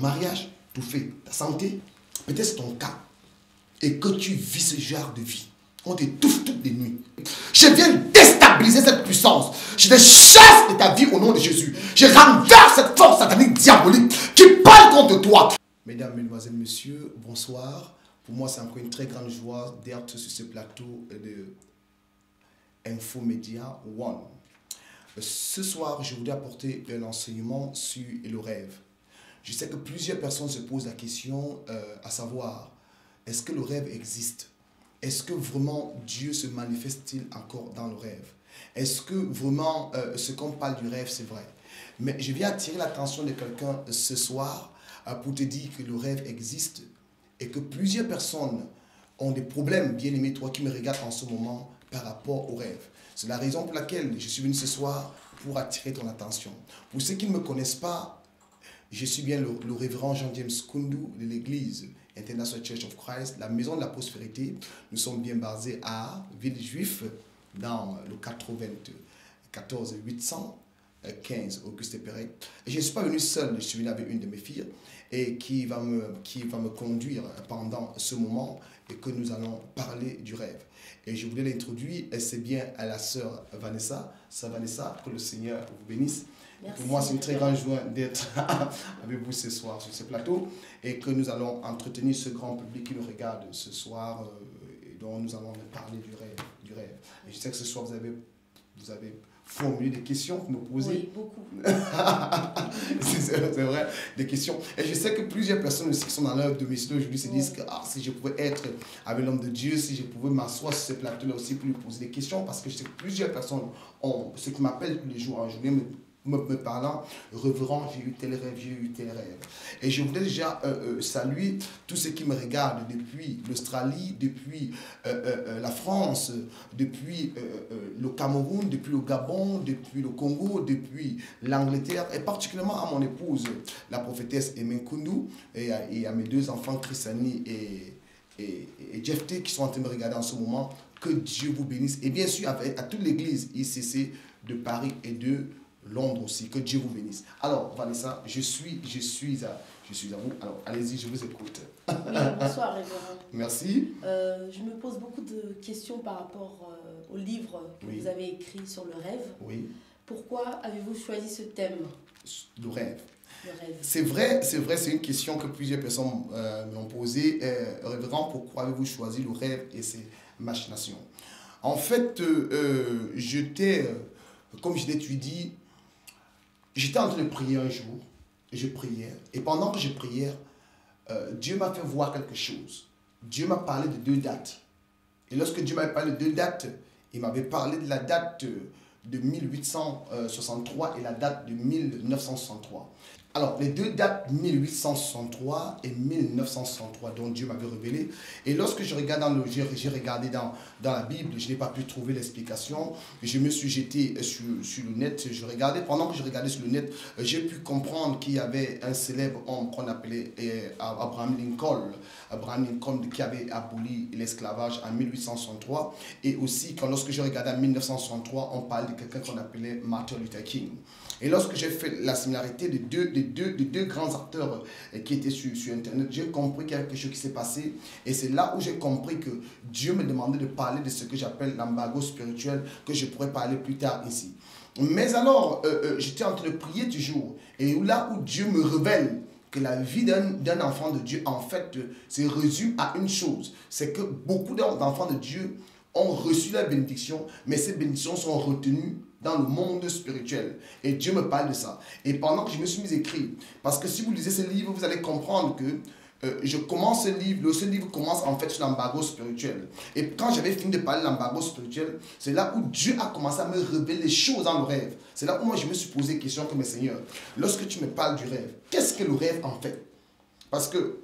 mariage, tout fait, ta santé, peut-être c'est ton cas, et que tu vis ce genre de vie. On t'étouffe toutes les nuits. Je viens déstabiliser cette puissance. Je te chasse de ta vie au nom de Jésus. Je renverse cette force satanique diabolique qui parle contre toi. Mesdames, Mesdemoiselles, Messieurs, bonsoir. Pour moi, c'est encore une très grande joie d'être sur ce plateau de Infomédia One. Ce soir, je voudrais apporter un enseignement sur le rêve. Je sais que plusieurs personnes se posent la question à savoir, est-ce que le rêve existe? Est-ce que vraiment Dieu se manifeste-t-il encore dans le rêve? Est-ce que vraiment ce qu'on parle du rêve, c'est vrai? Mais je viens attirer l'attention de quelqu'un ce soir pour te dire que le rêve existe et que plusieurs personnes ont des problèmes, bien aimé toi qui me regardes en ce moment, par rapport au rêve. C'est la raison pour laquelle je suis venu ce soir pour attirer ton attention. Pour ceux qui ne me connaissent pas, je suis bien le révérend Jean-James Kundu de l'église International Church of Christ, la maison de la prospérité. Nous sommes bien basés à Villejuif, dans le 94 815 Auguste Perret. Et je ne suis pas venu seul, je suis venu avec une de mes filles et qui va me conduire pendant ce moment et que nous allons parler du rêve. Et je voulais l'introduire, et c'est bien à la sœur Vanessa. Sœur Vanessa, que le Seigneur vous bénisse. Merci. Pour moi, c'est une très grande joie d'être avec vous ce soir sur ce plateau et que nous allons entretenir ce grand public qui nous regarde ce soir et dont nous allons parler du rêve. Et je sais que ce soir, vous avez formulé des questions pour me poser. Oui, beaucoup. C'est vrai, des questions. Et je sais que plusieurs personnes aussi qui sont dans leur domicile aujourd'hui se disent que si je pouvais être avec l'homme de Dieu, si je pouvais m'asseoir sur ce plateau-là aussi pour lui poser des questions, parce que je sais que plusieurs personnes ont ce qui m'appellent tous les jours en journée, me parlant, révérend, j'ai eu tel rêve, j'ai eu tel rêve. Et je voudrais déjà saluer tous ceux qui me regardent depuis l'Australie, depuis la France, depuis le Cameroun, depuis le Gabon, depuis le Congo, depuis l'Angleterre, et particulièrement à mon épouse, la prophétesse Emen Kundu, et à mes deux enfants, Chrisani et Jephté, qui sont en train de me regarder en ce moment. Que Dieu vous bénisse. Et bien sûr, à toute l'église ICC de Paris et de Londres aussi, que Dieu vous bénisse. Alors, Vanessa, je suis à vous. Alors, allez-y, je vous écoute. Oui, bonsoir, révérend. Merci. Je me pose beaucoup de questions par rapport au livre que vous avez écrit sur le rêve. Oui. Pourquoi avez-vous choisi ce thème? Le rêve. Le rêve. C'est vrai, c'est une question que plusieurs personnes m'ont posée. Révérend, pourquoi avez-vous choisi le rêve et ses machinations? En fait, comme je l'ai dit, j'étais en train de prier un jour, je priais, et pendant que je priais, Dieu m'a fait voir quelque chose. Dieu m'a parlé de deux dates. Et lorsque Dieu m'avait parlé de deux dates, il m'avait parlé de la date de 1863 et la date de 1963. Alors, les deux dates 1863 et 1963 dont Dieu m'avait révélé. Et lorsque j'ai regardé dans la Bible, je n'ai pas pu trouver l'explication. Je me suis jeté sur le net. Pendant que je regardais sur le net, j'ai pu comprendre qu'il y avait un célèbre homme qu'on appelait Abraham Lincoln. Abraham Lincoln qui avait aboli l'esclavage en 1863. Et aussi, lorsque je regardais en 1963, on parlait de quelqu'un qu'on appelait Martin Luther King. Et lorsque j'ai fait la similarité de deux grands acteurs qui étaient sur Internet, j'ai compris qu'il y a quelque chose qui s'est passé. Et c'est là où j'ai compris que Dieu me demandait de parler de ce que j'appelle l'embargo spirituel, que je pourrais parler plus tard ici. Mais alors, j'étais en train de prier toujours. Et là où Dieu me révèle que la vie d'un enfant de Dieu, en fait, se résume à une chose. C'est que beaucoup d'enfants de Dieu ont reçu la bénédiction, mais ces bénédictions sont retenues dans le monde spirituel. Et Dieu me parle de ça. Et pendant que je me suis mis à écrire, parce que si vous lisez ce livre, vous allez comprendre que je commence ce livre commence en fait sur l'embargo spirituel. Et quand j'avais fini de parler de l'embargo spirituel, c'est là où Dieu a commencé à me révéler les choses dans le rêve. C'est là où moi je me suis posé la question comme Seigneur, lorsque tu me parles du rêve, qu'est-ce que le rêve en fait? Parce que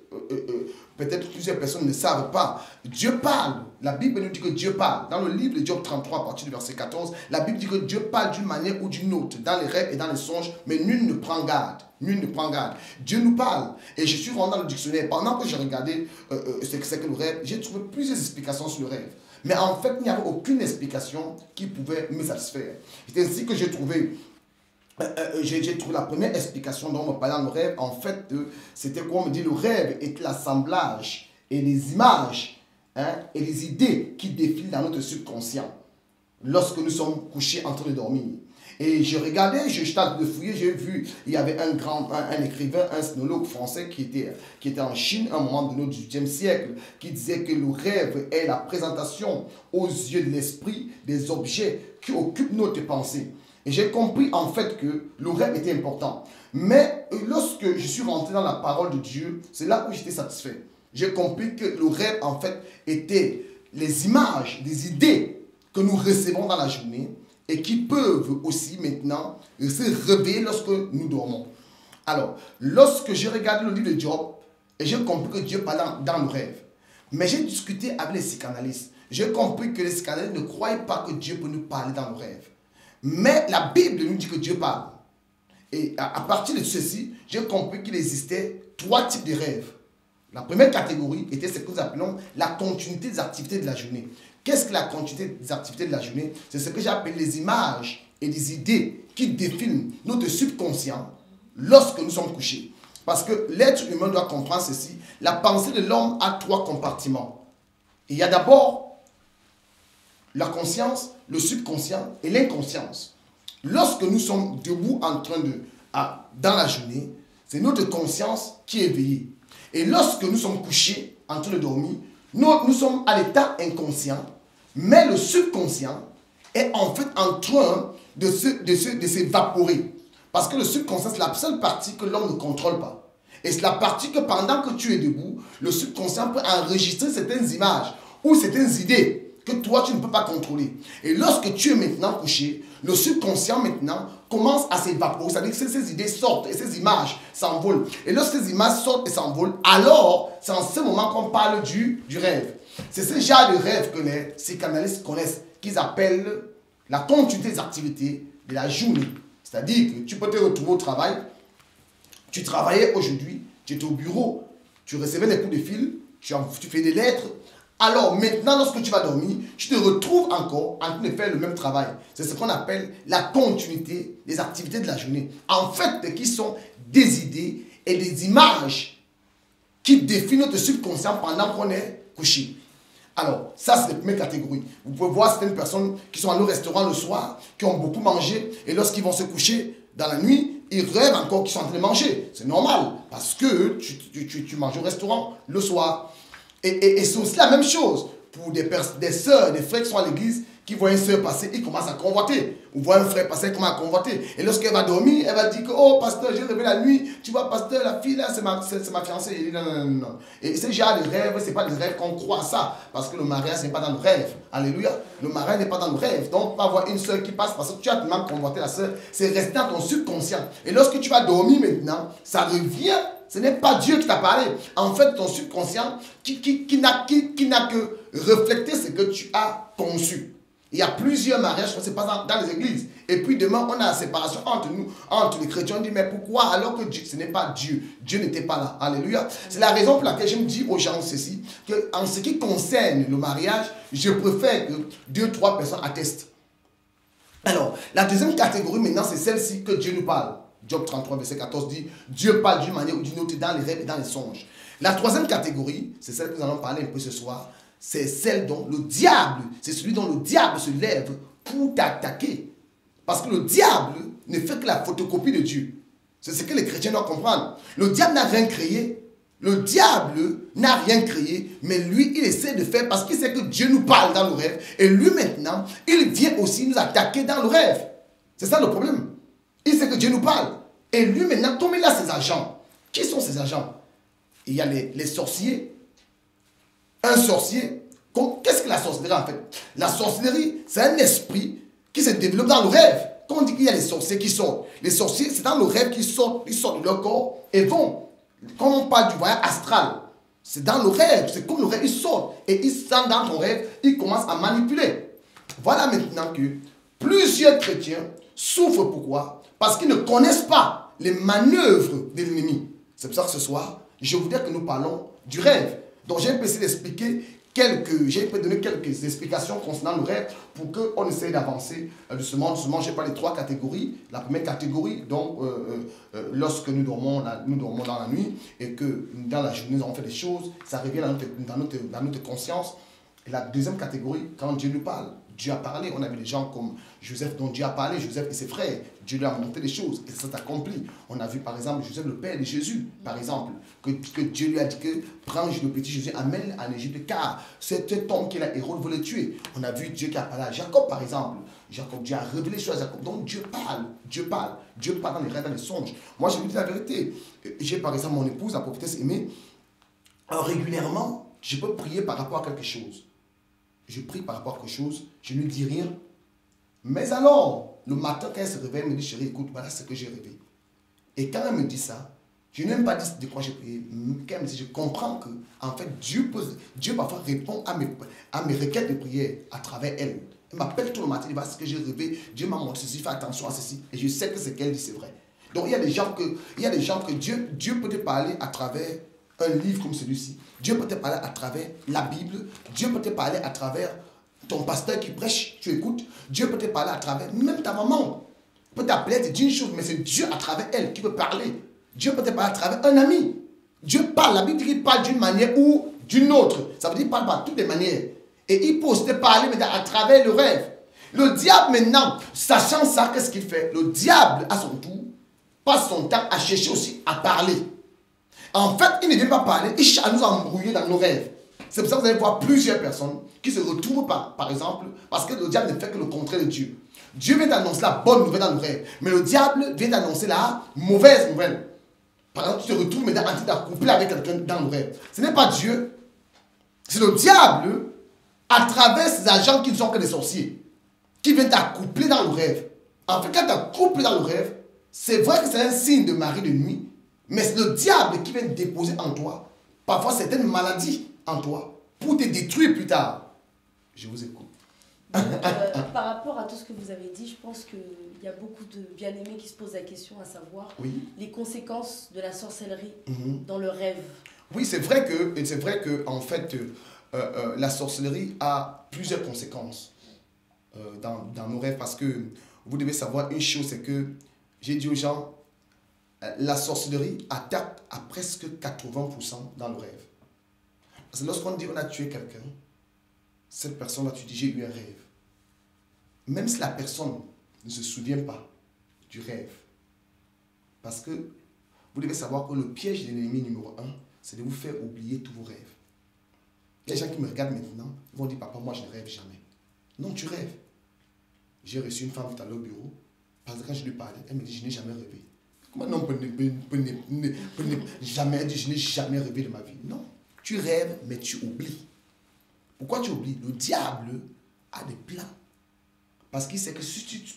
peut-être plusieurs personnes ne savent pas. Dieu parle. La Bible nous dit que Dieu parle. Dans le livre de Job 33, à partir du verset 14, la Bible dit que Dieu parle d'une manière ou d'une autre, dans les rêves et dans les songes, mais nul ne prend garde. Nul ne prend garde. Dieu nous parle. Et je suis rentré dans le dictionnaire. Pendant que j'ai regardé ce que c'est que le rêve, j'ai trouvé plusieurs explications sur le rêve. Mais en fait, il n'y avait aucune explication qui pouvait me satisfaire. C'est ainsi que j'ai trouvé j'ai trouvé la première explication dont on me parlait dans le rêve. En fait, c'était quoi? On me dit le rêve est l'assemblage et les images, hein, et les idées qui défilent dans notre subconscient lorsque nous sommes couchés en train de dormir. Et je regardais, je tâtais de fouiller, j'ai vu, il y avait un écrivain, un sinologue français qui était en Chine à un moment donné du XVIIIe siècle, qui disait que le rêve est la présentation aux yeux de l'esprit des objets qui occupent notre pensée. Et j'ai compris en fait que le rêve était important. Mais lorsque je suis rentré dans la parole de Dieu, c'est là où j'étais satisfait. J'ai compris que le rêve en fait était les images, des idées que nous recevons dans la journée et qui peuvent aussi maintenant se réveiller lorsque nous dormons. Alors, lorsque j'ai regardé le livre de Job, et j'ai compris que Dieu parlait dans le rêve, mais j'ai discuté avec les psychanalystes, j'ai compris que les psychanalystes ne croyaient pas que Dieu peut nous parler dans le rêve. Mais la Bible nous dit que Dieu parle. Et à partir de ceci, j'ai compris qu'il existait 3 types de rêves. La première catégorie était ce que nous appelons la continuité des activités de la journée. Qu'est-ce que la continuité des activités de la journée? C'est ce que j'appelle les images et les idées qui défilent notre subconscient lorsque nous sommes couchés. Parce que l'être humain doit comprendre ceci. La pensée de l'homme a 3 compartiments. Il y a d'abord la conscience, le subconscient et l'inconscience. Lorsque nous sommes debout en train dans la journée, c'est notre conscience qui est éveillée. Et lorsque nous sommes couchés en train de dormir, nous sommes à l'état inconscient, mais le subconscient est en fait en train de s'évaporer. Parce que le subconscient, c'est la seule partie que l'homme ne contrôle pas. Et c'est la partie que pendant que tu es debout, le subconscient peut enregistrer certaines images ou certaines idées que toi, tu ne peux pas contrôler. Et lorsque tu es maintenant couché, le subconscient maintenant commence à s'évaporer. C'est-à-dire que ces idées sortent et ces images s'envolent. Et lorsque ces images sortent et s'envolent, alors c'est en ce moment qu'on parle du rêve. C'est ce genre de rêve que les psychanalystes connaissent, qu'ils appellent la continuité des activités de la journée. C'est-à-dire que tu peux te retrouver au travail, tu travaillais aujourd'hui, tu étais au bureau, tu recevais des coups de fil, tu fais des lettres. Alors maintenant, lorsque tu vas dormir, tu te retrouves encore en train de faire le même travail. C'est ce qu'on appelle la continuité des activités de la journée. En fait, qui sont des idées et des images qui définissent notre subconscient pendant qu'on est couché. Alors, ça c'est la première catégorie. Vous pouvez voir certaines personnes qui sont allées au restaurant le soir, qui ont beaucoup mangé, et lorsqu'ils vont se coucher dans la nuit, ils rêvent encore qu'ils sont en train de manger. C'est normal, parce que tu manges au restaurant le soir. Et c'est aussi la même chose pour des sœurs, des frères qui sont à l'église, qui voient une sœur passer, ils commencent à convoiter. Ou voient un frère passer, ils commencent à convoiter. Et lorsqu'elle va dormir, elle va dire que, oh pasteur, j'ai rêvé la nuit, tu vois pasteur, la fille là, c'est ma fiancée. Il dit non, non, non, non. Et ce genre de rêve, ce n'est pas des rêves qu'on croit à ça, parce que le mariage n'est pas dans le rêve. Alléluia. Le mariage n'est pas dans le rêve. Donc, pas voir une sœur qui passe, parce que tu as tellement convoité la sœur, c'est resté dans ton subconscient. Et lorsque tu vas dormir maintenant, ça revient. Ce n'est pas Dieu qui t'a parlé. En fait, ton subconscient qui n'a que reflété ce que tu as conçu. Il y a plusieurs mariages qui se passent dans les églises. Et puis demain, on a la séparation entre nous, entre les chrétiens. On dit, mais pourquoi alors que Dieu, ce n'est pas Dieu? Dieu n'était pas là. Alléluia. C'est la raison pour laquelle je me dis aux gens ceci, qu'en ce qui concerne le mariage, je préfère que 2-3 personnes attestent. Alors, la deuxième catégorie maintenant, c'est celle-ci que Dieu nous parle. Job 33, verset 14 dit, Dieu parle d'une manière ou d'une autre dans les rêves et dans les songes. La troisième catégorie, c'est celle que nous allons parler un peu ce soir, c'est celle dont le diable, c'est celui dont le diable se lève pour t'attaquer. Parce que le diable ne fait que la photocopie de Dieu. C'est ce que les chrétiens doivent comprendre. Le diable n'a rien créé. Le diable n'a rien créé, mais lui, il essaie de faire parce qu'il sait que Dieu nous parle dans le rêve. Et lui, maintenant, il vient aussi nous attaquer dans le rêve. C'est ça le problème. Il sait que Dieu nous parle. Et lui, maintenant, comme il a ses agents, qui sont ses agents? Il y a les sorciers. Un sorcier, qu'est-ce que la sorcellerie en fait? La sorcellerie, c'est un esprit qui se développe dans le rêve. Quand on dit qu'il y a les sorciers qui sortent, les sorciers, c'est dans le rêve qu'ils sortent de leur corps et vont. Quand on parle du voyage astral, c'est dans le rêve, c'est comme le rêve, ils sortent et ils sont dans ton rêve, ils commencent à manipuler. Voilà maintenant que plusieurs chrétiens souffrent. Pourquoi? Parce qu'ils ne connaissent pas les manœuvres de l'ennemi. C'est pour ça que ce soir, je voudrais que nous parlons du rêve. Donc j'ai essayé d'expliquer j'ai donné quelques explications concernant le rêve pour qu'on essaye d'avancer doucement. J'ai parlé de 3 catégories. La première catégorie, donc, lorsque nous dormons dans la nuit et que dans la journée, on fait des choses, ça revient dans notre conscience. Et la deuxième catégorie, quand Dieu nous parle, Dieu a parlé. On a vu des gens comme Joseph dont Dieu a parlé, Joseph et ses frères. Dieu lui a montré des choses et ça s'est accompli. On a vu par exemple Joseph, le père de Jésus, par exemple, que Dieu lui a dit que prends le petit Jésus, amène en Égypte, car cet homme qui est là, Hérode veut le tuer. On a vu Dieu qui a parlé à Jacob, par exemple. Jacob, Dieu a révélé les choses à Jacob. Donc Dieu parle dans les rêves, dans les songes. Moi, je vous dis la vérité. J'ai par exemple mon épouse, la prophétesse aimée, régulièrement, je peux prier par rapport à quelque chose. Je prie par rapport à quelque chose, je ne dis rien. Mais alors, le matin, quand elle se réveille, elle me dit, chérie, écoute, voilà ce que j'ai rêvé. Et quand elle me dit ça, je n'ai même pas dit de quoi j'ai prié. Quand elle me dit, je comprends que, en fait, Dieu parfois répond à mes requêtes de prière à travers elle. Elle m'appelle tout le matin, elle dit, voilà ce que j'ai rêvé, Dieu m'a montré ceci, fais attention à ceci. Et je sais que ce qu'elle dit, c'est vrai. Donc, il y a des gens que Dieu peut te parler à travers un livre comme celui-ci. Dieu peut te parler à travers la Bible. Dieu peut te parler à travers ton pasteur qui prêche, tu écoutes. Dieu peut te parler à travers même ta maman. Peut t'appeler, te dire une chose, mais c'est Dieu à travers elle qui peut parler. Dieu peut te parler à travers un ami. Dieu parle, la Bible dit qu'il parle d'une manière ou d'une autre. Ça veut dire qu'il parle par toutes les manières. Et il peut aussi te parler mais à travers le rêve. Le diable maintenant, sachant ça, qu'est-ce qu'il fait? Le diable, à son tour, passe son temps à chercher aussi à parler. En fait, il ne vient pas parler, il cherche à nous embrouiller dans nos rêves. C'est pour ça que vous allez voir plusieurs personnes qui se retrouvent par exemple, parce que le diable ne fait que le contraire de Dieu. Dieu vient d'annoncer la bonne nouvelle dans nos rêves, mais le diable vient d'annoncer la mauvaise nouvelle. Par exemple, tu te retrouves maintenant en train d'accoupler avec quelqu'un dans nos rêves. Ce n'est pas Dieu, c'est le diable, à travers ces agents qui ne sont que des sorciers, qui viennent t'accoupler dans le rêve. En fait, quand tu t'accouples dans le rêve, c'est vrai que c'est un signe de mari de nuit, mais c'est le diable qui vient déposer en toi, parfois certaines maladies en toi, pour te détruire plus tard. Je vous écoute. Donc, par rapport à tout ce que vous avez dit, je pense qu'il y a beaucoup de bien-aimés qui se posent la question à savoir les conséquences de la sorcellerie dans le rêve. Oui, c'est vrai que en fait, la sorcellerie a plusieurs conséquences dans nos rêves, parce que vous devez savoir une chose, c'est que j'ai dit aux gens, la sorcellerie attaque à presque 80% dans le rêve. Parce que lorsqu'on dit on a tué quelqu'un, cette personne-là, tu dis j'ai eu un rêve. Même si la personne ne se souvient pas du rêve. Parce que vous devez savoir que le piège de l'ennemi numéro 1, c'est de vous faire oublier tous vos rêves. Il y a des gens qui me regardent maintenant, ils vont dire papa, moi je ne rêve jamais. Non, tu rêves. J'ai reçu une femme tout à l'heure au bureau, parce que quand je lui parlais, elle me dit je n'ai jamais rêvé. Comment non, jamais dit je n'ai jamais rêvé de ma vie. Non, tu rêves, mais tu oublies. Pourquoi tu oublies? Le diable a des plans. Parce qu'il sait que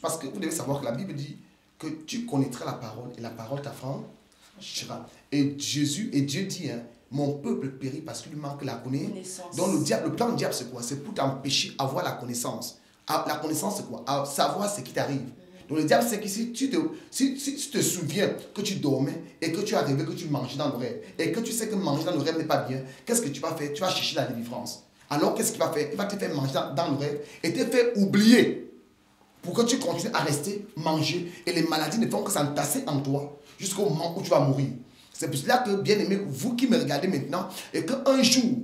parce que vous devez savoir que la Bible dit que tu connaîtras la parole et la parole t'affranchira. Et Dieu dit, hein, mon peuple périt parce qu'il lui manque la connaissance. Donc le plan du diable c'est quoi? C'est pour t'empêcher d'avoir la connaissance. La connaissance c'est quoi? À savoir ce qui t'arrive. Donc le diable, c'est que si tu te souviens que tu dormais et que tu as rêvé que tu mangeais dans le rêve et que tu sais que manger dans le rêve n'est pas bien, qu'est-ce que tu vas faire? Tu vas chercher la délivrance. Alors qu'est-ce qu'il va faire? Il va te faire manger dans le rêve et te faire oublier pour que tu continues à rester manger. Et les maladies ne font que s'entasser en toi jusqu'au moment où tu vas mourir. C'est pour cela que, bien aimé, vous qui me regardez maintenant, et qu'un jour,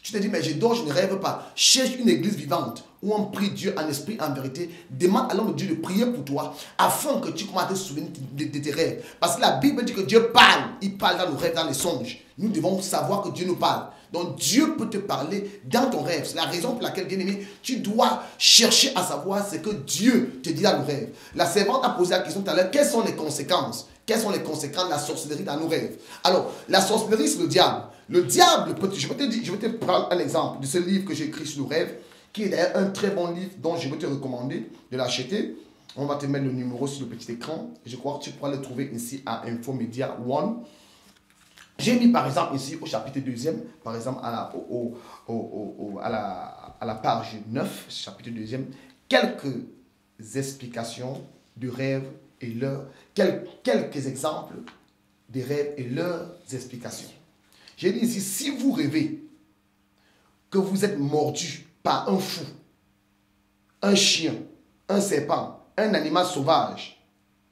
tu te dis, mais je dors, je ne rêve pas. Cherche une église vivante où on prie Dieu en esprit, en vérité. Demande à l'homme de Dieu de prier pour toi afin que tu commences à te souvenir de tes rêves. Parce que la Bible dit que Dieu parle. Il parle dans nos rêves, dans les songes. Nous devons savoir que Dieu nous parle. Donc Dieu peut te parler dans ton rêve. C'est la raison pour laquelle, bien aimé, tu dois chercher à savoir ce que Dieu te dit dans le rêve. La servante a posé la question tout à l'heure, quelles sont les conséquences? Quelles sont les conséquences de la sorcellerie dans nos rêves? Alors, la sorcellerie, c'est le diable. Le diable, je vais te prendre un exemple de ce livre que j'ai écrit sur le rêve, qui est d'ailleurs un très bon livre dont je vais te recommander de l'acheter. On va te mettre le numéro sur le petit écran. Je crois que tu pourras le trouver ici à Infomedia One. J'ai mis par exemple ici au chapitre 2e, par exemple à la page 9, chapitre 2e, quelques explications du rêve et quelques exemples des rêves et leurs explications. J'ai dit ici, si vous rêvez que vous êtes mordu par un fou, un chien, un serpent, un animal sauvage.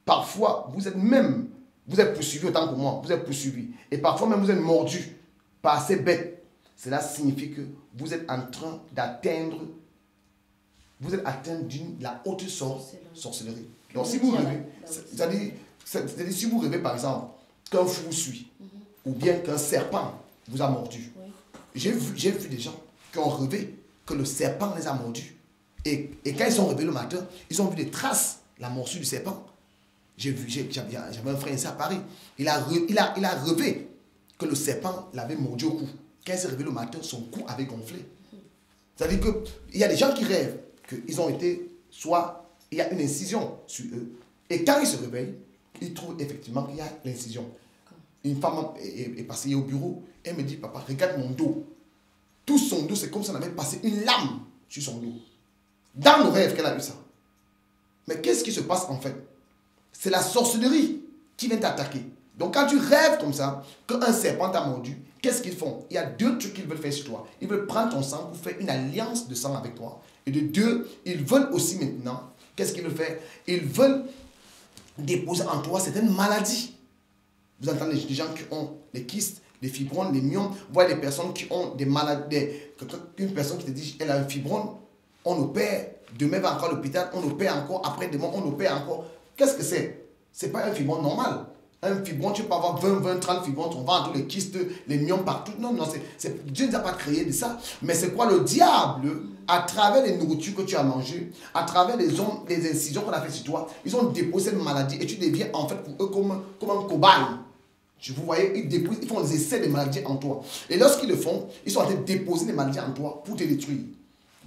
Parfois, vous êtes poursuivi autant que moi, vous êtes poursuivi. Et parfois même, vous êtes mordu par ces bêtes. Cela signifie que vous êtes en train d'atteindre, vous êtes atteint de la haute sorcellerie. Donc, si vous rêvez, c'est-à-dire, si vous rêvez, par exemple, qu'un fou vous suit, ou bien qu'un serpent vous a mordu. Oui. J'ai vu des gens qui ont rêvé que le serpent les a mordus. Et quand ils sont réveillés le matin, ils ont vu des traces, la morsure du serpent. J'avais un frère ici à Paris. Il a rêvé que le serpent l'avait mordu au cou. Quand il s'est réveillé le matin, son cou avait gonflé. C'est-à-dire qu'il y a des gens qui rêvent qu'ils ont été, soit il y a une incision sur eux. Et quand ils se réveillent, ils trouvent effectivement qu'il y a l'incision. Une femme est passée au bureau, elle me dit, papa, regarde mon dos. Tout son dos, c'est comme si on avait passé une lame sur son dos. Dans le rêve qu'elle a eu ça. Mais qu'est-ce qui se passe en fait? C'est la sorcellerie qui vient t'attaquer. Donc quand tu rêves comme ça, qu'un serpent t'a mordu, qu'est-ce qu'ils font? Il y a deux trucs qu'ils veulent faire sur toi. Ils veulent prendre ton sang pour faire une alliance de sang avec toi. Et de deux, ils veulent aussi maintenant, qu'est-ce qu'ils veulent faire? Ils veulent déposer en toi certaines maladies. Vous entendez des gens qui ont des kystes, des fibromes, des myomes. Vous voyez des personnes qui ont des maladies. Une personne qui te dit elle a un fibrome, on opère. Demain va encore à l'hôpital, on opère encore. Après demain, on opère encore. Qu'est-ce que c'est? Ce n'est pas un fibrome normal. Un fibrome, tu peux avoir 20, 30 fibromes, on va tous les kystes, les myomes partout. Non, Dieu ne nous a pas créé de ça. Mais c'est quoi le diable, à travers les nourritures que tu as mangées, à travers les incisions qu'on a fait sur toi, ils ont déposé cette maladie et tu deviens en fait pour eux comme un cobaye. Vous voyez, ils font des essais de maladies en toi. Et lorsqu'ils le font, ils sont en train de déposer des maladies en toi pour te détruire.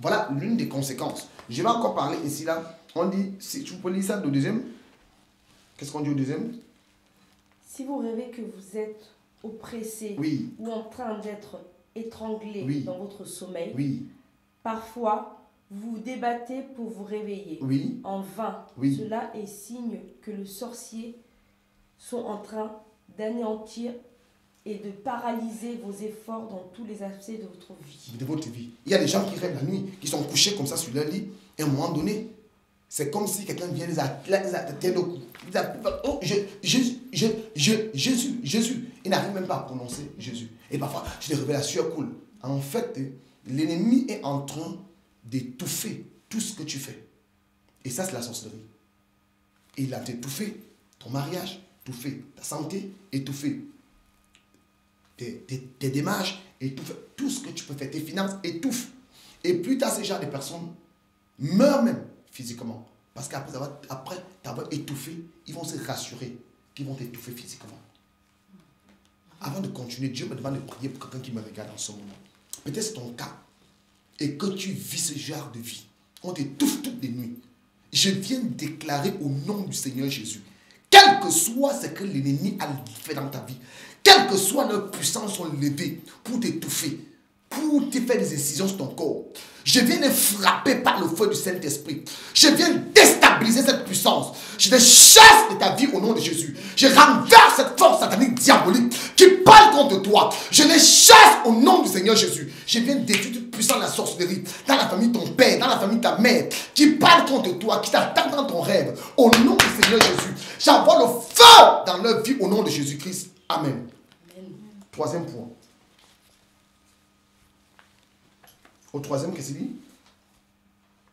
Voilà l'une des conséquences. Je vais encore parler ici, là. On dit, si tu peux lire ça, le deuxième. Qu'est-ce qu'on dit au deuxième? Si vous rêvez que vous êtes oppressé ou en train d'être étranglé dans votre sommeil, parfois vous vous débattez pour vous réveiller. En vain. Cela est signe que les sorciers sont en train d'anéantir et de paralyser vos efforts dans tous les aspects de votre vie. De votre vie. Il y a des gens qui rêvent la nuit, qui sont couchés comme ça sur leur lit, et à un moment donné, c'est comme si quelqu'un vient les atteindre au cou. Oh, Jésus. Il n'arrive même pas à prononcer Jésus. Et parfois, je les réveille, la sueur coule. En fait, l'ennemi est en train d'étouffer tout ce que tu fais. Et ça, c'est la sorcellerie. Et il a étouffé ton mariage, étouffé ta santé, étouffé tes démarches, étouffe tout ce que tu peux faire, tes finances, étouffe. Et plus tard, ces gens de personnes meurent même physiquement. Parce qu'après t'avoir étouffé, ils vont se rassurer qu'ils vont t'étouffer physiquement. Avant de continuer, Dieu me demande de prier pour quelqu'un qui me regarde en ce moment. Peut-être c'est ton cas. Et que tu vis ce genre de vie. On t'étouffe toutes les nuits. Je viens déclarer au nom du Seigneur Jésus. Quel que soit ce que l'ennemi a fait dans ta vie, quelle que soit leur puissance sont levées pour t'étouffer, pour te faire des incisions sur ton corps, je viens les frapper par le feu du Saint-Esprit. Je viens déstabiliser cette puissance. Je les chasse de ta vie au nom de Jésus. Je renverse cette force satanique diabolique qui parle contre toi. Je les chasse au nom du Seigneur Jésus. Je viens détruire toute puissance de la sorcellerie dans la famille de ton père, dans la famille de ta mère, qui parle contre toi, qui t'attend dans ton rêve. Au nom du Seigneur Jésus, j'envoie le feu dans leur vie au nom de Jésus-Christ. Amen. Troisième point. Au troisième, qu'est-ce qu'il dit?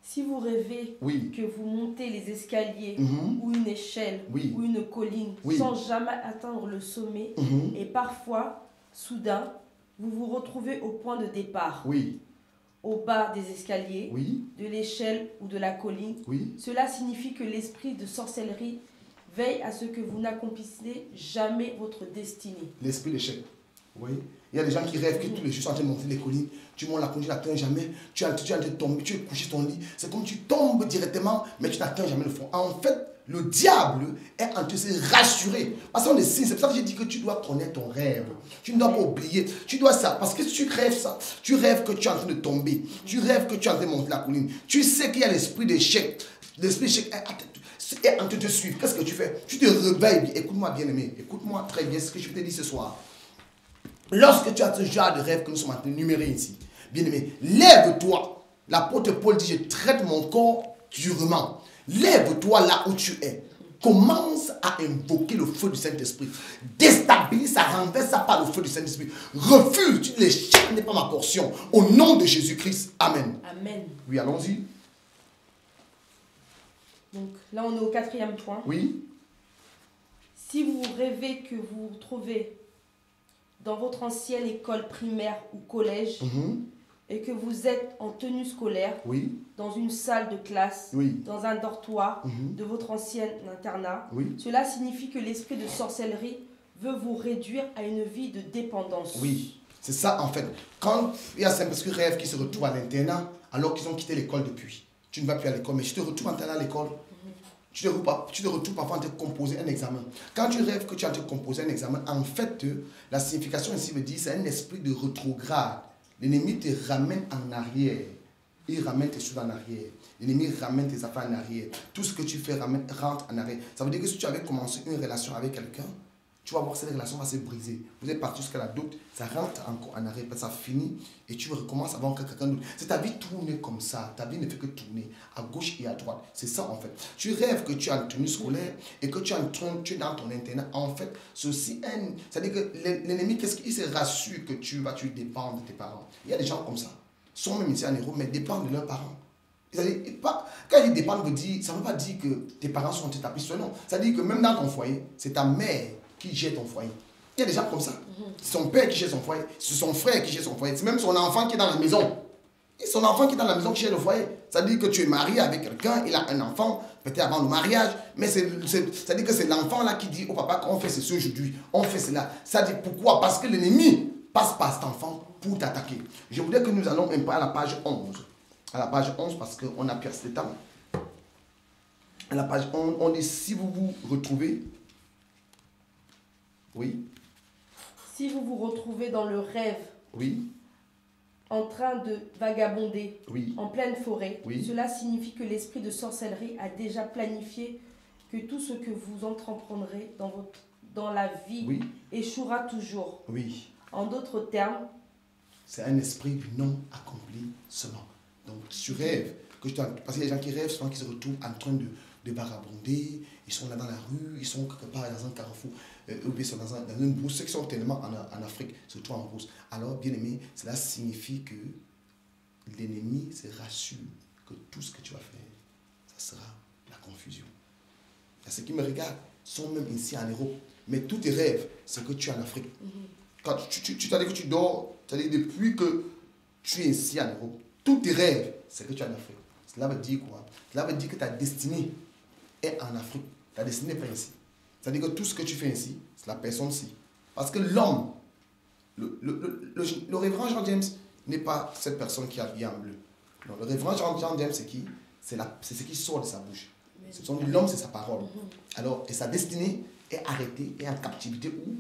Si vous rêvez que vous montez les escaliers ou une échelle ou une colline sans jamais atteindre le sommet et parfois, soudain, vous vous retrouvez au point de départ, au bas des escaliers, de l'échelle ou de la colline, cela signifie que l'esprit de sorcellerie veille à ce que vous n'accomplissez jamais votre destinée. L'esprit d'échec. Oui. Il y a des gens qui rêvent que tous les jours sont en train de monter les collines. Tu montes la colline, tu n'atteins jamais. Tu es en train de tomber, tu es couché sur ton lit. C'est comme tu tombes directement, mais tu n'atteins jamais le fond. En fait, le diable est en train de se rassurer. Parce qu'on est signe. C'est pour ça que j'ai dit que tu dois connaître ton rêve. Tu ne dois pas oublier. Tu dois ça. Parce que si tu rêves ça, tu rêves que tu es en train de tomber. Tu rêves que tu es en train de monter la colline. Tu sais qu'il y a l'esprit d'échec. L'esprit d'échec est en train de te suivre. Qu'est-ce que tu fais? Tu te réveilles. Écoute-moi, bien-aimé. Écoute-moi très bien ce que je te dis ce soir. Lorsque tu as ce genre de rêve que nous sommes en train de numérer ici, Bien-aimé, lève-toi. L'apôtre Paul dit, je traite mon corps durement. Lève-toi là où tu es. Commence à invoquer le feu du Saint-Esprit. Déstabilise ça, renverse ça par le feu du Saint-Esprit. Refuse, tu dis, l'échec n'est pas ma portion. Au nom de Jésus-Christ. Amen. Amen. Oui, allons-y. Donc là, on est au 4e point. Oui. Si vous rêvez que vous vous trouvez dans votre ancienne école primaire ou collège, et que vous êtes en tenue scolaire, dans une salle de classe, dans un dortoir de votre ancien internat, cela signifie que l'esprit de sorcellerie veut vous réduire à une vie de dépendance. Oui, c'est ça en fait. Quand il y a certains rêves qui se retrouvent à l'internat, alors qu'ils ont quitté l'école depuis. Tu ne vas plus à l'école, mais tu te retrouves en internat à l'école. Tu te retrouves parfois en train de composer un examen. Quand tu rêves que tu es en train de composer un examen, en fait, la signification ici me dit c'est un esprit de rétrograde. L'ennemi te ramène en arrière. Il ramène tes choses en arrière. L'ennemi ramène tes affaires en arrière. Tout ce que tu fais rentre en arrière. Ça veut dire que si tu avais commencé une relation avec quelqu'un, tu vas voir que cette relation va se briser. Vous êtes parti jusqu'à la doute, ça rentre encore en arrière, ça finit et tu recommences à voir quelqu'un d'autre. C'est ta vie tournée comme ça. Ta vie ne fait que tourner à gauche et à droite. C'est ça en fait. Tu rêves que tu es en tenue scolaire et que tu es dans ton internat. En fait, ceci c'est-à-dire que l'ennemi, qu'est-ce qu'il se rassure que tu dépends de tes parents. Il y a des gens comme ça. Ils sont même ici en héros, mais dépendent de leurs parents. Quand ils dépendent, ça ne veut pas dire que tes parents sont établis. Non. Ça veut dire que même dans ton foyer, c'est ta mère qui gère ton foyer. Il y a des gens comme ça. C'est son père qui gère son foyer. C'est son frère qui gère son foyer. C'est même son enfant qui est dans la maison. Et son enfant qui est dans la maison qui gère le foyer. Ça veut dire que tu es marié avec quelqu'un, il a un enfant, peut-être avant le mariage, mais ça veut dire que c'est l'enfant là qui dit au papa qu'on fait ceci aujourd'hui, on fait cela. Ça dit pourquoi? Parce que l'ennemi passe par cet enfant pour t'attaquer. Je voudrais que nous allons un peu à la page 11. À la page 11 parce qu'on a percé le temps. À la page 11, on dit si vous vous retrouvez. Oui. Si vous vous retrouvez dans le rêve, en train de vagabonder en pleine forêt, cela signifie que l'esprit de sorcellerie a déjà planifié que tout ce que vous entreprendrez dans la vie échouera toujours. En d'autres termes, c'est un esprit du non accompli seulement. Donc tu rêves, parce qu'il y a des gens qui rêvent souvent qui se retrouvent en train de vagabonder, ils sont là dans la rue, ils sont quelque part dans un carrefour, ou ils sont dans une brousse, ceux qui sont tellement en Afrique, surtout en brousse. Alors, bien aimé, cela signifie que l'ennemi se rassure que tout ce que tu vas faire, ça sera la confusion. Il y a ceux qui me regardent, sont même ici en Europe, mais tous tes rêves, c'est que tu es en Afrique. Quand tu t'as dit que tu dors, c'est-à-dire depuis que tu es ici en Europe, tous tes rêves, c'est que tu es en Afrique. Cela veut dire quoi? Cela veut dire que ta destinée est en Afrique. Ta destinée n'est pas ici. C'est-à-dire que tout ce que tu fais ici, c'est la personne ici. Parce que l'homme, le révérend Jean James n'est pas cette personne qui est habillée en bleu. Non, le révérend Jean James, c'est qui? C'est ce qui sort de sa bouche. L'homme, c'est sa parole. Alors, et sa destinée est arrêtée et en captivité où?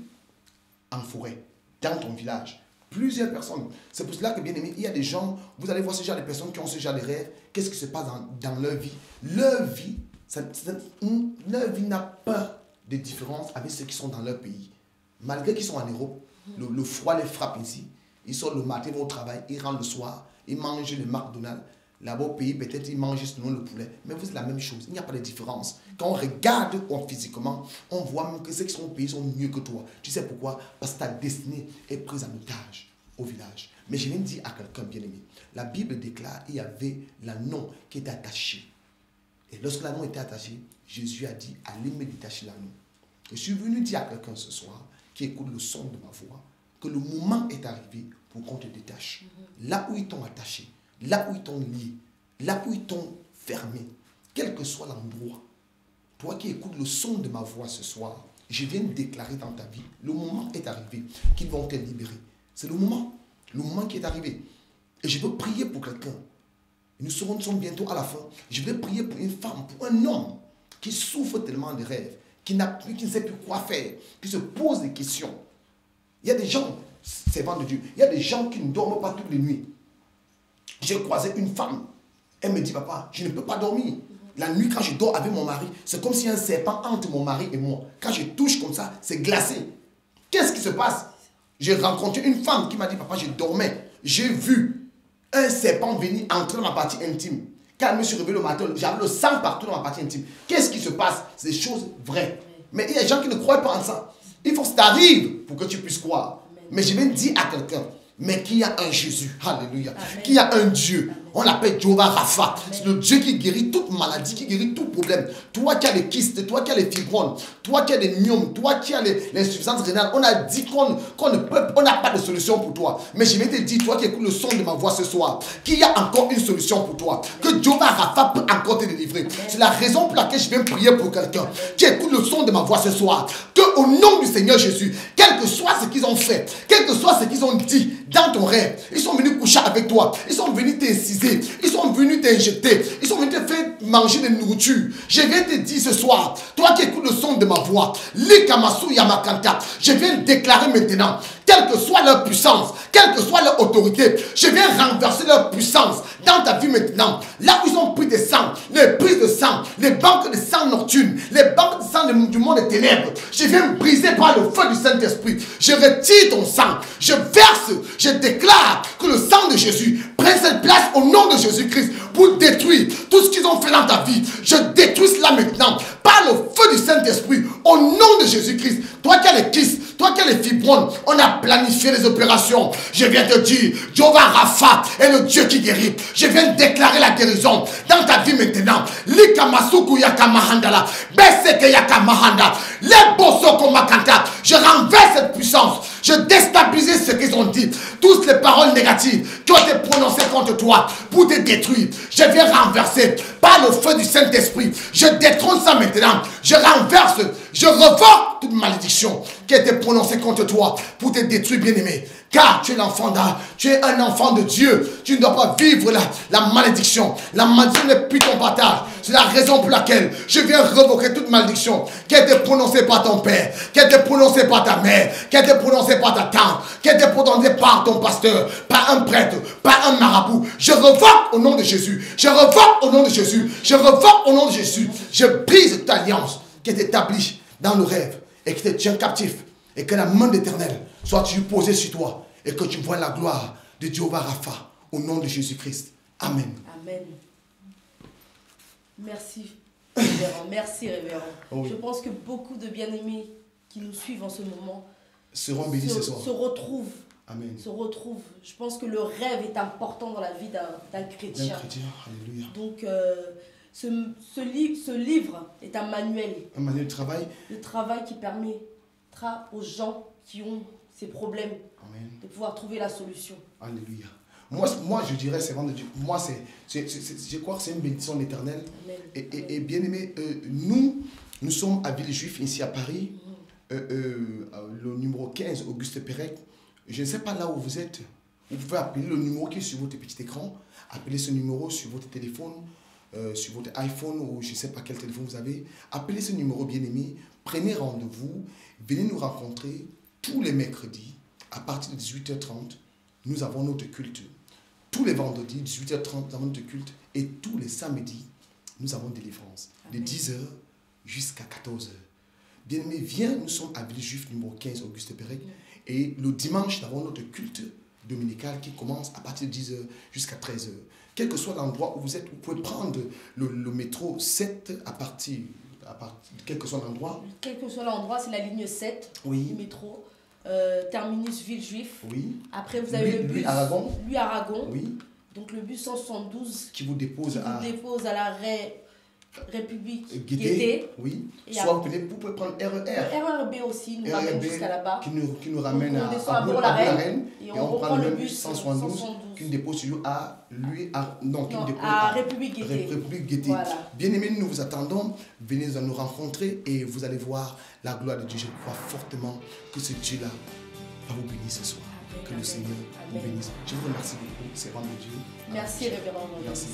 En forêt, dans ton village. Plusieurs personnes. C'est pour cela que, bien aimé, il y a des gens, vous allez voir ce genre de personnes qui ont ce genre de rêves. Qu'est-ce qui se passe dans leur vie? Leur vie n'a pas de différence avec ceux qui sont dans leur pays. Malgré qu'ils sont en Europe, le froid les frappe ici. Ils sortent le matin, vont au travail, ils rentrent le soir, ils mangent le McDonald's. Là-bas au pays, peut-être ils mangent sinon le poulet. Mais vous, c'est la même chose. Il n'y a pas de différence. Quand on regarde physiquement, on voit même que ceux qui sont au pays sont mieux que toi. Tu sais pourquoi? Parce que ta destinée est prise en otage au village. Mais je viens de dire à quelqu'un bien-aimé, la Bible déclare qu'il y avait l'anneau qui était attaché. Et lorsque l'anneau était attaché, Jésus a dit, allez me détacher l'anneau. Je suis venu dire à quelqu'un ce soir, qui écoute le son de ma voix, que le moment est arrivé pour qu'on te détache. Là où ils t'ont attaché, là où ils t'ont lié, là où ils t'ont fermé, quel que soit l'endroit, toi qui écoutes le son de ma voix ce soir, je viens de déclarer dans ta vie, le moment est arrivé qu'ils vont te libérer. C'est le moment qui est arrivé. Et je veux prier pour quelqu'un. Nous sommes bientôt à la fin. Je vais prier pour une femme, pour un homme qui souffre tellement de rêves, qui ne sait plus quoi faire, qui se pose des questions. Il y a des gens, c'est vent de Dieu, il y a des gens qui ne dorment pas toutes les nuits. J'ai croisé une femme. Elle me dit, papa, je ne peux pas dormir. La nuit, quand je dors avec mon mari, c'est comme si un serpent entre mon mari et moi. Quand je touche comme ça, c'est glacé. Qu'est-ce qui se passe? J'ai rencontré une femme qui m'a dit, papa, je dormais. J'ai vu un serpent venir entrer dans ma partie intime. Quand je me suis réveillé le matin, j'avais le sang partout dans ma partie intime. Qu'est-ce qui se passe? C'est des choses vraies. Mais il y a des gens qui ne croient pas en ça. Il faut que ça t'arrive pour que tu puisses croire. Mais je viens de dire à quelqu'un, mais qu'il y a un Jésus, alléluia, qu'il y a un Dieu, on l'appelle Jehovah Rapha, c'est le Dieu qui guérit toute maladie, qui guérit tout problème. Toi qui as les kystes, toi qui as les fibromes, toi qui as les myomes, toi qui as l'insuffisance rénale, on a dit qu'on n'a pas de solution pour toi. Mais je vais te dire, toi qui écoutes le son de ma voix ce soir, qu'il y a encore une solution pour toi, que Jehovah Rapha peut encore te délivrer. C'est la raison pour laquelle je viens prier pour quelqu'un qui écoute le son de ma voix ce soir, que au nom du Seigneur Jésus, quel que soit ce qu'ils ont fait, quel que soit ce qu'ils ont dit dans ton rêve, ils sont venus coucher avec toi, ils sont venus t'inciser, ils sont venus t'injecter, ils sont venus te faire manger de nourriture. Je viens te dire ce soir, toi qui écoutes le son de ma voix, Likamasu Yamakanta, je viens déclarer maintenant, quelle que soit leur puissance, quelle que soit leur autorité, je viens renverser leur puissance dans ta vie maintenant. Là où ils ont pris des sangs, les prises de sang, les banques de sang nocturnes, les banques de sang du monde des ténèbres, je viens briser par le feu du Saint-Esprit. Je retire ton sang, je verse, je déclare que le sang de Jésus prenne cette place au nom de Jésus-Christ pour détruire tout ce qu'ils ont fait dans ta vie. Je détruis cela maintenant par le feu du Saint-Esprit au nom de Jésus-Christ. Toi qui as les kystes, toi qui as les fibromes, on a planifié les opérations. Je viens te dire, Jehovah Rapha est le Dieu qui guérit. Je viens déclarer la guérison dans ta vie maintenant. Likamasuku yakamahandala, beseke yakamahanda, lebosoko makanta. Je renverse cette puissance. Je déstabilise ce qu'ils ont dit. Toutes les paroles négatives qui ont été prononcées contre toi pour te détruire. Je viens renverser par le feu du Saint-Esprit. Je détrône ça maintenant. Je renverse, je revoque toute malédiction qui a été prononcée contre toi pour te détruire, bien-aimé. Car tu es l'enfant tu es un enfant de Dieu. Tu ne dois pas vivre la malédiction. La malédiction n'est plus ton partage. C'est la raison pour laquelle je viens revoquer toute malédiction qui a été prononcée par ton père, qui a été prononcée par ta mère, qui a été prononcée par ta tante, qui a été prononcée par ton pasteur, par un prêtre, par un marabout. Je revoque au nom de Jésus. Je revoque au nom de Jésus. Je revoque au nom de Jésus. Je brise toute alliance qui est établie dans le rêve et qui te tient captif. Et que la main d'Éternel soit posée sur toi et que tu vois la gloire de Jehovah Rapha au nom de Jésus-Christ. Amen. Amen. Merci, révérend. Merci, révérend. Oui. Je pense que beaucoup de bien-aimés qui nous suivent en ce moment seront bénis ce soir. Se retrouvent. Amen. Se retrouvent. Je pense que le rêve est important dans la vie d'un chrétien. Alléluia. Donc, ce livre est un manuel. Un manuel de travail. De travail qui permettra aux gens qui ont ces problèmes. Amen. De pouvoir trouver la solution. Alléluia. Moi, je dirais, c'est vraiment de Dieu. Moi, je crois que c'est une bénédiction de l'Éternel. Et bien aimé, nous sommes à Villejuif, ici à Paris, le numéro 15, Auguste Pérec. Je ne sais pas là où vous êtes. Vous pouvez appeler le numéro qui est sur votre petit écran. Appelez ce numéro sur votre téléphone, sur votre iPhone ou je ne sais pas quel téléphone vous avez. Appelez ce numéro, bien aimé. Prenez rendez-vous. Venez nous rencontrer tous les mercredis à partir de 18h30. Nous avons notre culte. Tous les vendredis, 18h30, nous avons notre culte. Et tous les samedis, nous avons délivrance. De 10h jusqu'à 14h. Bien-aimé, viens, nous sommes à Villejuif, numéro 15, Auguste Pérec. Et le dimanche, nous avons notre culte dominical qui commence à partir de 10h jusqu'à 13h. Quel que soit l'endroit où vous êtes, vous pouvez prendre le métro 7 à partir quel que soit l'endroit. Quel que soit l'endroit, c'est la ligne 7 du métro. Terminus Villejuif. Oui. Après, vous avez le bus Aragon. Oui. Donc le bus 172 qui vous dépose à l'arrêt République Guété. Oui. Soit vous pouvez prendre RERB aussi, nous ramène jusqu'à là-bas. Qui nous ramène à Bourg-la-Reine. Et on prend le bus 172 qui nous dépose sur République Guété. Voilà. Bien aimés, nous vous attendons. Venez nous rencontrer et vous allez voir la gloire de Dieu. Je crois fortement que ce Dieu-là va vous bénir ce soir. Que le Seigneur vous bénisse. Je vous remercie beaucoup. C'est vraiment Dieu. Merci, révérend. Merci.